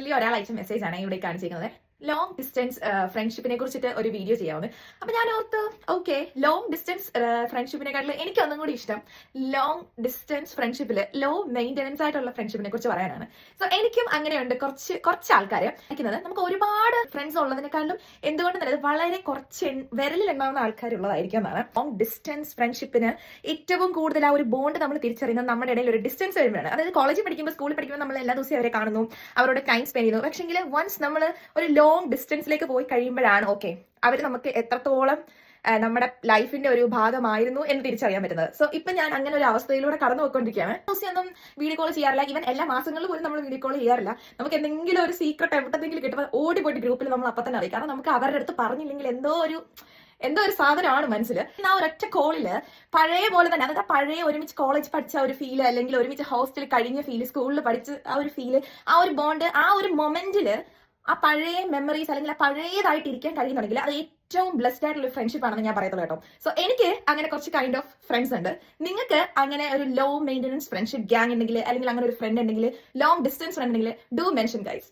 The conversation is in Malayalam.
പേഴ്സണലി ഒരാൾ അയച്ച മെസ്സേജ് ആണ് ഇവിടെ കാണിച്ചിരിക്കുന്നത്. ലോങ് ഡിസ്റ്റൻസ് ഫ്രണ്ട്ഷിപ്പിനെ കുറിച്ചിട്ട് ഒരു വീഡിയോ ചെയ്യാവുന്ന. അപ്പൊ ഞാൻ ഓർത്ത് ഓക്കെ, ലോങ് ഡിസ്റ്റൻസ് ഫ്രണ്ട്ഷിപ്പിനെക്കാട്ടിൽ എനിക്ക് ഒന്നും കൂടി ഇഷ്ടം ലോങ് ഡിസ്റ്റൻസ് ഫ്രണ്ട്ഷിപ്പിൽ ലോ മെയിൻ്റെനൻസ് ആയിട്ടുള്ള ഫ്രണ്ട്ഷിപ്പിനെ കുറിച്ച് പറയാനാണ്. സോ എനിക്കും അങ്ങനെയുണ്ട് കുറച്ച് ആൾക്കാർ അയക്കുന്നത്. നമുക്ക് ഒരുപാട് ഫ്രണ്ട്സ് ഉള്ളതിനെക്കാളും എന്തുകൊണ്ട് നല്ലത് വളരെ കുറച്ച് വിരലിലെണ്ണാവുന്ന ആൾക്കാരുള്ളതായിരിക്കും എന്നാണ്. ലോങ് ഡിസ്റ്റൻസ് ഫ്രണ്ട്ഷിപ്പിന് ഏറ്റവും കൂടുതൽ ആ ഒരു ബോണ്ട് നമ്മൾ തിരിച്ചറിയുന്നത് നമ്മുടെ ഇടയിൽ ഒരു ഡിസ്റ്റൻസ് വരുമ്പോഴാണ്. അതായത് കോളേജിൽ പഠിക്കുമ്പോൾ, സ്കൂളിൽ പഠിക്കുമ്പോൾ നമ്മൾ എല്ലാ ദിവസവും അവരെ കാണുന്നു, അവരോട് ടൈം സ്പെൻഡ് ചെയ്യുന്നു. പക്ഷെങ്കിൽ വൺസ് നമ്മൾ ഒരു ലോങ് ഡിസ്റ്റൻസിലേക്ക് പോയി കഴിയുമ്പോഴാണ് ഓക്കെ അവർ നമുക്ക് എത്രത്തോളം നമ്മുടെ ലൈഫിന്റെ ഒരു ഭാഗമായിരുന്നു എന്ന് തിരിച്ചറിയാൻ പറ്റുന്നത്. സോ ഇപ്പൊ ഞാൻ അങ്ങനെ ഒരു അവസ്ഥയിലൂടെ കടന്നു പോയിക്കൊണ്ടിരിക്കുകയാണ്. ഒന്നും വീഡിയോ കോൾ ചെയ്യാറില്ല. ഈവൻ എല്ലാ മാസങ്ങളിലും പോലും നമ്മൾ വീഡിയോ കോൾ ചെയ്യാറില്ല. നമുക്ക് എന്തെങ്കിലും ഒരു സീക്രട്ട് എവിടെയെങ്കിലും കിട്ടുമ്പോൾ ഓടി പോയിട്ട് ഗ്രൂപ്പിൽ നമ്മൾ അപ്പം തന്നെ അറിയാം. കാരണം നമുക്ക് അവരുടെ അടുത്ത് പറഞ്ഞില്ലെങ്കിൽ എന്തോ ഒരു സാധനമാണ് മനസ്സിൽ. ആ ഒരൊറ്റ കോളില് പഴയ പോലെ തന്നെ, അതായത് പഴയ ഒരുമിച്ച് കോളേജ് പഠിച്ച ഒരു ഫീല്, അല്ലെങ്കിൽ ഒരുമിച്ച് ഹോസ്റ്റലിൽ കഴിഞ്ഞ ഫീല്, സ്കൂളിൽ പഠിച്ച് ആ ഒരു ഫീല്, ആ ഒരു ബോണ്ട്, ആ ഒരു മൊമെന്റില് ആ പഴയ മെമ്മറീസ് അല്ലെങ്കിൽ ആ പഴയതായിട്ട് ഇരിക്കാൻ കഴിയുന്നുണ്ടെങ്കിൽ അത് ഏറ്റവും ബ്ലെസ്ഡ് ആയിട്ടുള്ള ഫ്രണ്ട്ഷിപ്പ് ആണെന്ന് ഞാൻ പറയത്തുള്ളൂ കേട്ടോ. സോ എനിക്ക് അങ്ങനെ കുറച്ച് കൈൻഡ് ഓഫ് ഫ്രണ്ട്സ് ഉണ്ട്. നിങ്ങൾക്ക് അങ്ങനെ ഒരു ലോ മെയിൻ്റെനൻസ് ഫ്രണ്ട്ഷിപ്പ് ഗ്യാങ് ഉണ്ടെങ്കിൽ, അല്ലെങ്കിൽ അങ്ങനെ ഒരു ഫ്രണ്ട് ഉണ്ടെങ്കിൽ, ലോങ് ഡിസ്റ്റൻസ് ഫ്രണ്ട് ഉണ്ടെങ്കിൽ, ഡു മെൻഷൻ ഗൈസ്.